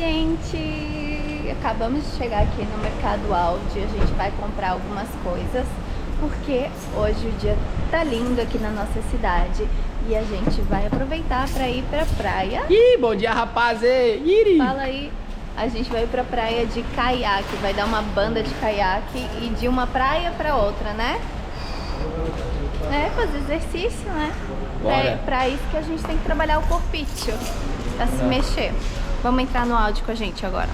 gente! Acabamos de chegar aqui no Mercado Aldi. A gente vai comprar algumas coisas porque hoje o dia tá lindo aqui na nossa cidade e a gente vai aproveitar para ir pra praia. Ih, bom dia, rapaz! Iri. Fala aí! A gente vai pra praia de caiaque, vai dar uma banda de caiaque e de uma praia pra outra, né? É, fazer exercício, né? Pra isso que a gente tem que trabalhar o corpício, pra se mexer. Vamos entrar no áudio com a gente agora.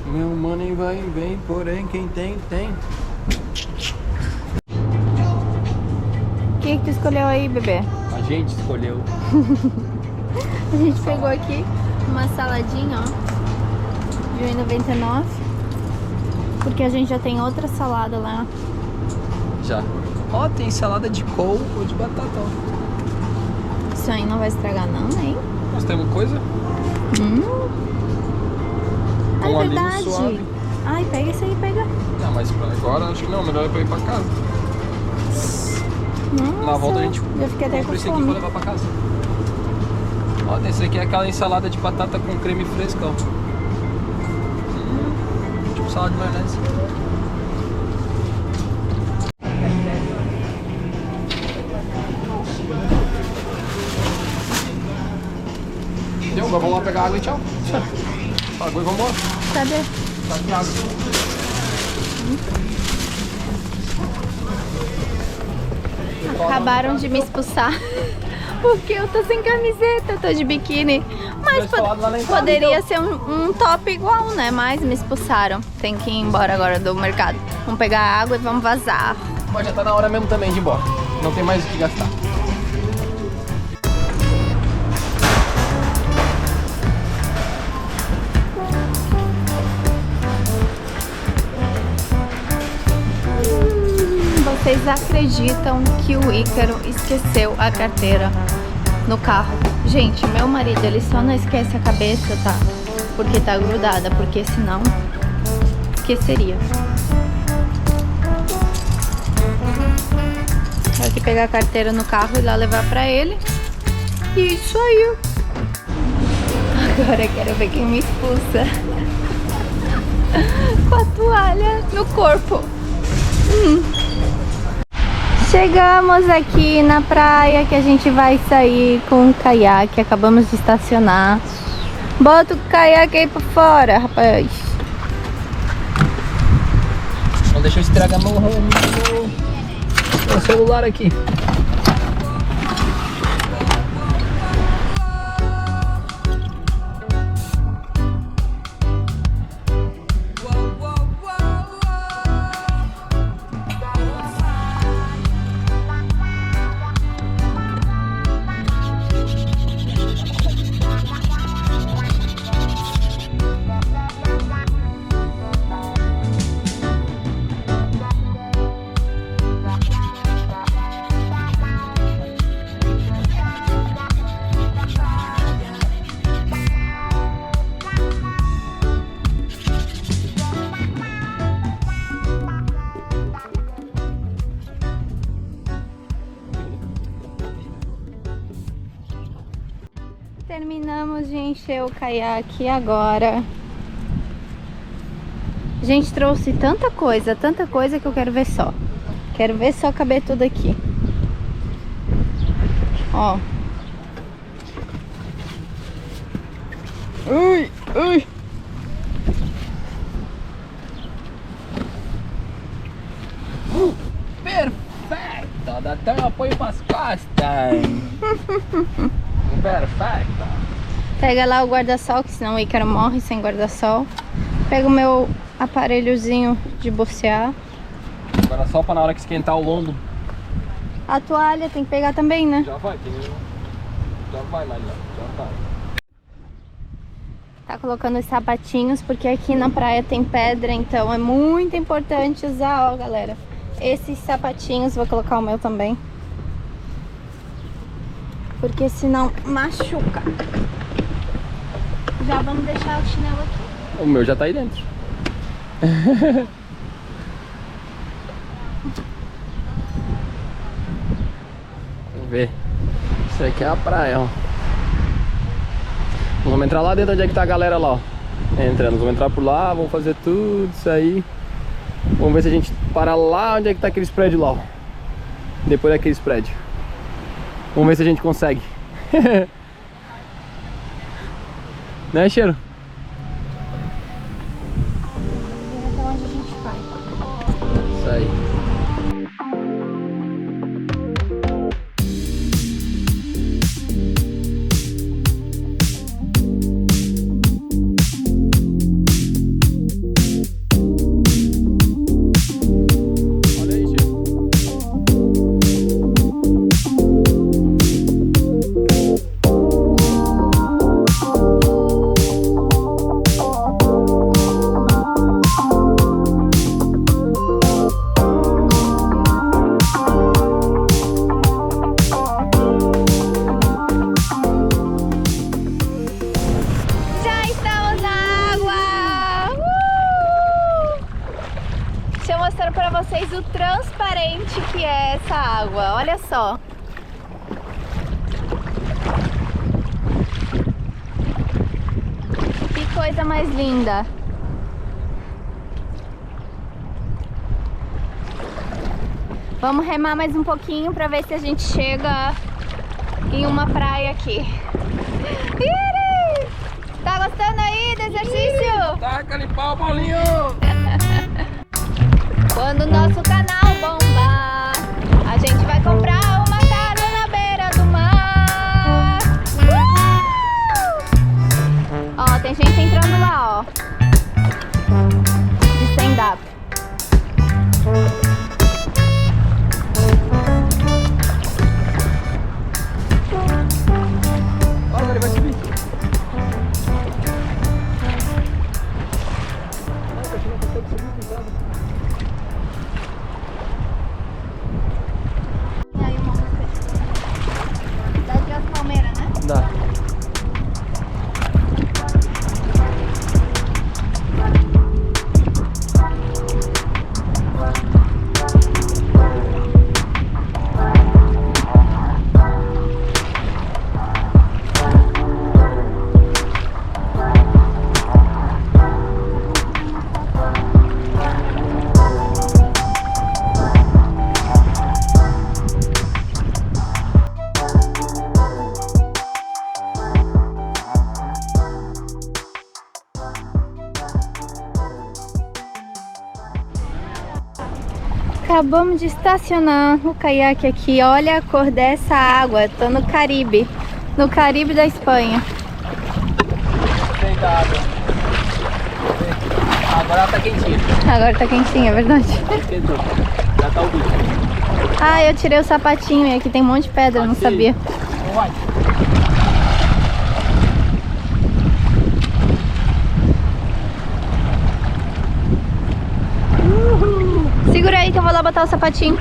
Meu money vai e vem, porém quem tem, tem. O que tu escolheu aí, bebê? A gente escolheu. A gente pegou aqui uma saladinha, ó, de R$1,99, porque a gente já tem outra salada lá. Já. Ó, tem salada de couve ou de batata, ó. Isso aí não vai estragar não, hein? Nós temos coisa? Ah, é Um alívio verdade. suave. Ai, pega esse aí, pega. Não, mas pra agora acho que não, melhor é pra ir pra casa. Nossa, Na volta a gente já fiquei até com compra esse aqui pra fome. levar pra casa. Ó, esse aqui é aquela ensalada de batata com creme fresco, ó. Tipo salada de maionese. Deu, agora vamos lá pegar água e tchau. Pagou e vamos embora. Cadê? Tá aqui água. Acabaram de me expulsar porque eu tô sem camiseta, eu tô de biquíni. Mas poderia ser um top igual, né? Mas me expulsaram. Tem que ir embora agora do mercado. Vamos pegar água e vamos vazar. Mas já tá na hora mesmo também de ir embora. Não tem mais o que gastar. Vocês acreditam que o Ícaro esqueceu a carteira no carro? Gente, meu marido, ele só não esquece a cabeça, tá? Porque tá grudada, porque senão esqueceria. Tem que pegar a carteira no carro e lá levar pra ele. E isso aí. Agora eu quero ver quem me expulsa. Com a toalha no corpo. Chegamos aqui na praia que a gente vai sair com o caiaque. Acabamos de estacionar. Bota o caiaque aí pra fora, rapaz. Não deixa eu estragar meu celular aqui. Terminamos de encher o caiaque agora. A gente trouxe tanta coisa que eu quero ver só. Quero ver só caber tudo aqui. Ó. Ui, ui. Perfeito! Dá até um apoio pras costas. Perfeito! Pega lá o guarda-sol, que senão o Ícaro morre sem guarda-sol. Pega o meu aparelhozinho de bocear. Agora só pra na hora que esquentar o lombo. A toalha tem que pegar também, né? Já vai, já vai, Maria. Já vai. Tá colocando os sapatinhos, porque aqui na praia tem pedra, então é muito importante usar, ó, galera, esses sapatinhos. Vou colocar o meu também, porque senão machuca. Já vamos deixar o chinelo aqui. O meu já tá aí dentro. Vamos ver. Isso aqui é a praia, ó. Vamos entrar lá dentro onde é que tá a galera lá, ó. Entrando, vamos entrar por lá, vamos fazer tudo isso aí. Vamos ver se a gente para lá onde é que tá aqueles prédios lá, ó. Depois daqueles prédios. Vamos ver se a gente consegue. Né, Cheiro? Até onde a gente vai. Isso aí. Olha aí, Cheiro. Já estamos na água! Deixa eu mostrar pra vocês o transparente que é essa água. Olha só. Que coisa mais linda. Vamos remar mais um pouquinho pra ver se a gente chega em uma praia aqui. Ih! Tá gostando aí do exercício? Taca ali pau, Paulinho! Quando o nosso canal bombar, a gente vai comprar uma casa na beira do mar. Ó, tem gente entrando lá, ó. De stand-up. Olha, ele vai subir. E aí, uma dá de as palmeiras, né? Dá. Acabamos de estacionar o caiaque aqui. Olha a cor dessa água. Tô no Caribe. No Caribe da Espanha. Senta a água. Agora ela tá quentinha. Agora tá quentinha, é verdade. Esquentou. Já tá o bicho. Ah, eu tirei o sapatinho e aqui tem um monte de pedra, eu não sabia. Vai. Segura aí que eu vou lá botar o sapatinho.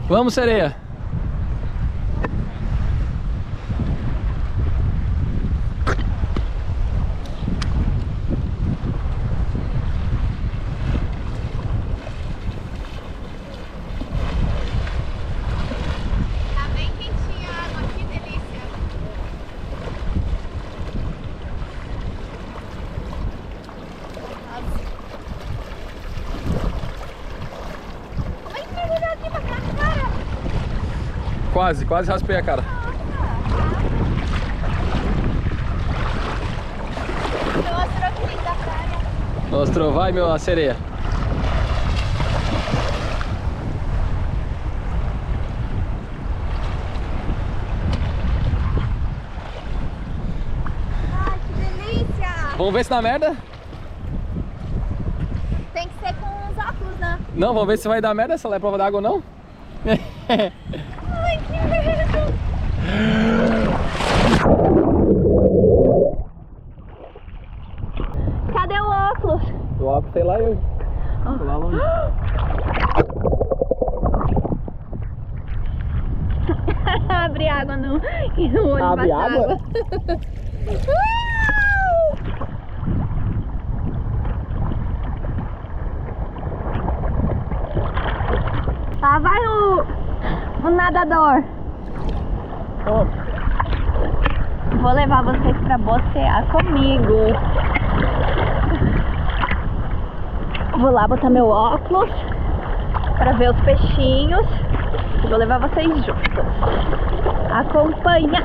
Vamos, sereia. Tá bem quentinha a água, que delícia. Como é que mergulhou aqui pra cá, cara? Quase raspei a cara. Mostrou que linda a praia. Mostrou, vai, meu, a sereia. Vamos ver se dá merda? Tem que ser com os óculos, né? Não, vamos ver se vai dar merda, se ela é prova d'água ou não. Ai, que medo! Cadê o óculos? O óculos, sei lá, eu. Tô lá longe. Abre água no olho. Abre passa água? Lá vai o nadador. Vou levar vocês pra bocear comigo. Vou lá botar meu óculos pra ver os peixinhos. E vou levar vocês juntos. Acompanha.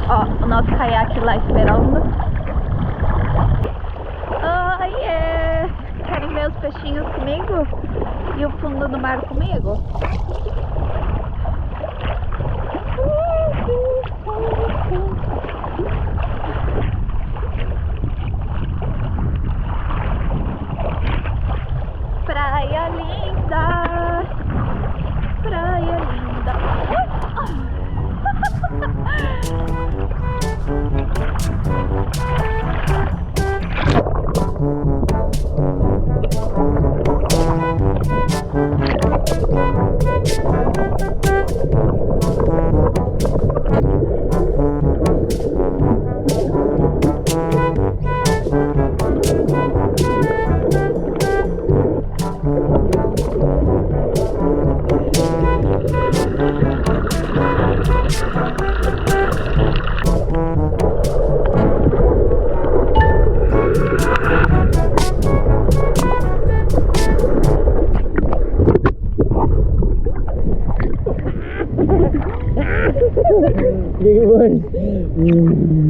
Ó, o nosso caiaque lá esperando. Oh, yeah. Querem ver os peixinhos comigo? E o fundo do mar comigo? Praia linda, praia linda.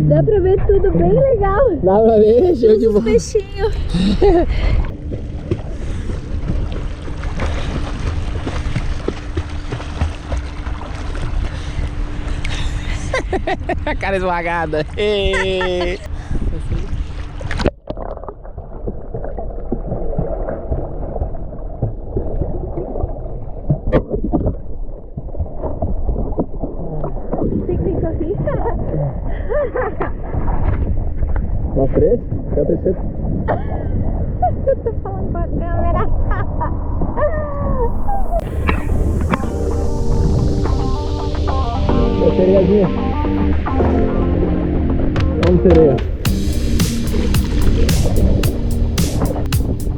Dá pra ver tudo bem legal. Dá pra ver? Show de bola. Peixinho. A cara esmagada. Tem que correr. Nós três? Você é o terceiro. Eu tô falando com a câmera. É sereiazinha. Vamos, sereia.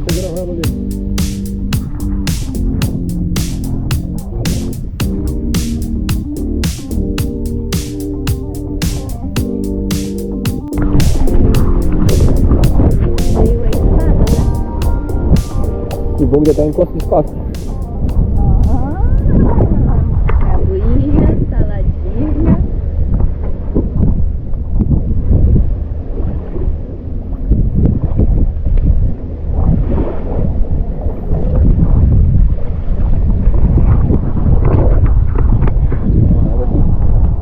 Segura a rama ali. Que bom que até encosta de costas. Aguinha, saladinha.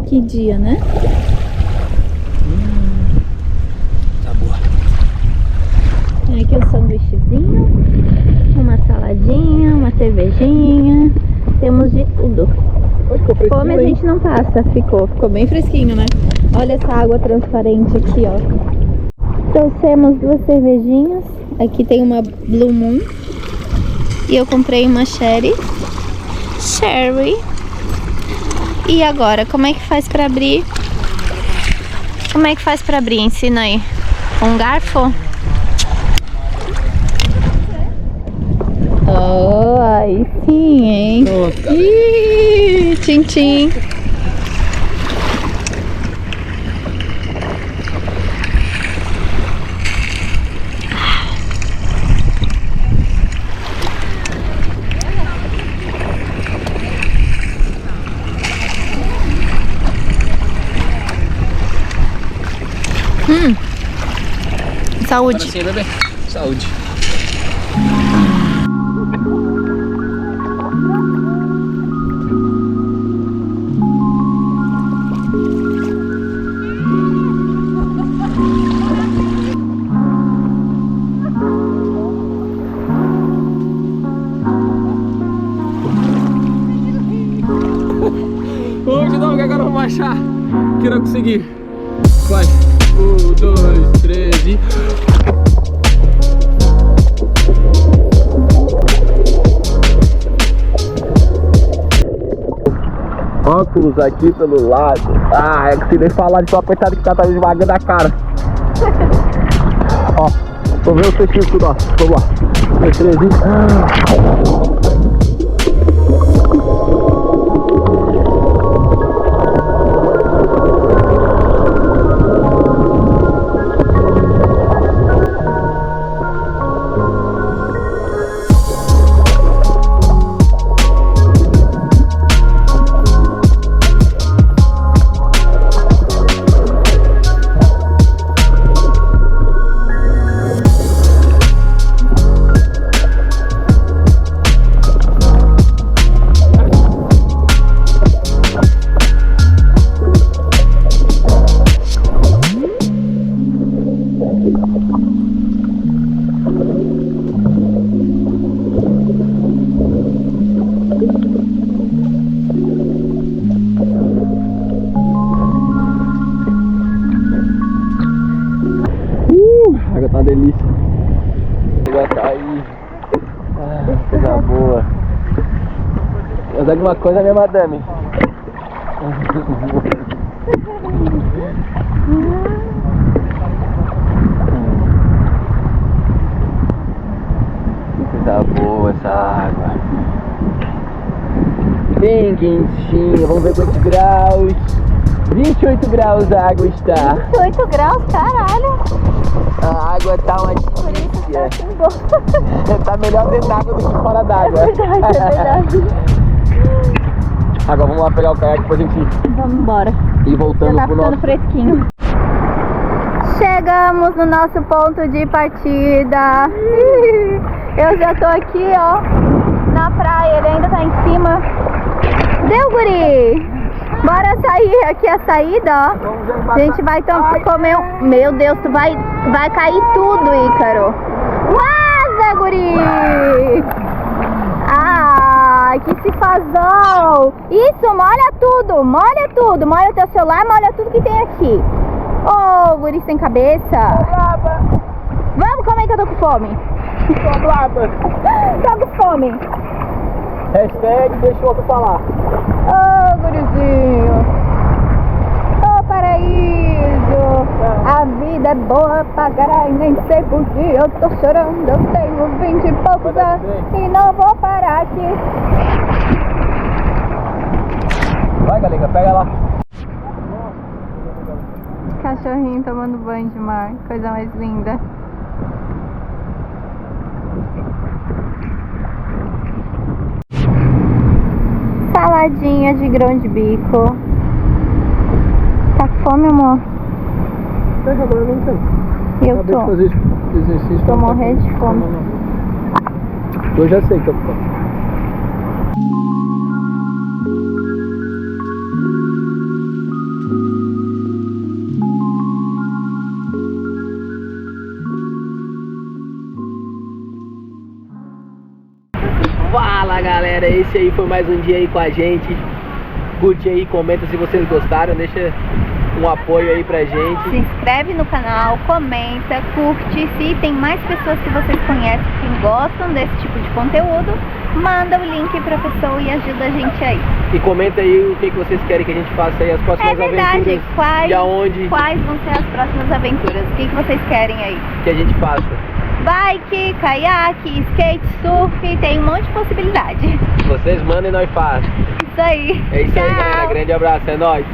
Que dia, né? Tá boa. Tem aqui um sanduíchezinho, uma saladinha, uma cervejinha. Temos de tudo. Come a gente não passa, ficou bem fresquinho, né? Olha essa água transparente aqui, ó. Trouxemos 2 cervejinhas. Aqui tem uma Blue Moon. E eu comprei uma Sherry. E agora, como é que faz pra abrir? Como é que faz pra abrir? Ensina aí. Um garfo? Oh, aí sim, hein? Nossa. Ih, tchim, tchim. Saúde. Sim, bebê. Saúde. agora eu vou achar. Que não consegui. Vai. 1, 2, 3 e... Óculos aqui pelo lado. Ah, eu consegui falar de tão apertado que tá esmagando a cara. Ó, vou ver o textinho tudo, ó. Vamos lá. 2, 3 e... Água tá uma delícia. Vai cair. Ah, coisa boa. Mas alguma coisa, minha madame. Coisa boa essa água. Bem quentinha. Vamos ver quantos graus. 28 graus a água está. 28 graus, caralho. A água tá uma delícia. Tá melhor dentro d'água do que fora d'água. É verdade, é verdade. Agora vamos lá pegar o caiaque pra gente Vamos embora. ir voltando Já tá pro ficando nosso... fresquinho. Chegamos no nosso ponto de partida. Eu já tô aqui, ó, na praia. Ele ainda tá em cima. Deu, guri! Bora sair aqui a saída, ó. A gente vai comer um... Meu Deus, tu vai cair tudo, Ícaro. Vaza, guri! Ai, que se fazão! Isso, molha tudo, molha tudo. Molha o teu celular, molha tudo que tem aqui. Ô, guri sem cabeça. Vamos comer que eu tô com fome. Tô com fome. Hashtag deixa o outro falar. Ô, gurizinho. Ô, paraíso. A vida é boa pra caralho, nem sei por que eu tô chorando. Eu tenho 20 e poucos anos e não vou parar aqui. Vai, galega, pega lá. Cachorrinho tomando banho de mar, coisa mais linda. Saladinha de grão de bico. Tá com fome, amor? Agora não tem. Eu tô. Fazer exercício. Tô morrendo de fome. Eu já sei que eu tô. Fala, galera, esse aí foi mais um dia aí com a gente. Curte aí, comenta se vocês gostaram, deixa um apoio aí pra gente. Se inscreve no canal, comenta, curte. Se tem mais pessoas que vocês conhecem que gostam desse tipo de conteúdo, manda o link pra pessoa e ajuda a gente aí. E comenta aí o que vocês querem que a gente faça aí, as próximas aventuras. Quais, e aonde quais vão ser as próximas aventuras? O que vocês querem aí? que a gente faça. Bike, caiaque, skate, surf, tem um monte de possibilidade. Vocês mandem e nós fazemos. Isso aí. É isso Tchau. aí, galera. Grande abraço, é nóis.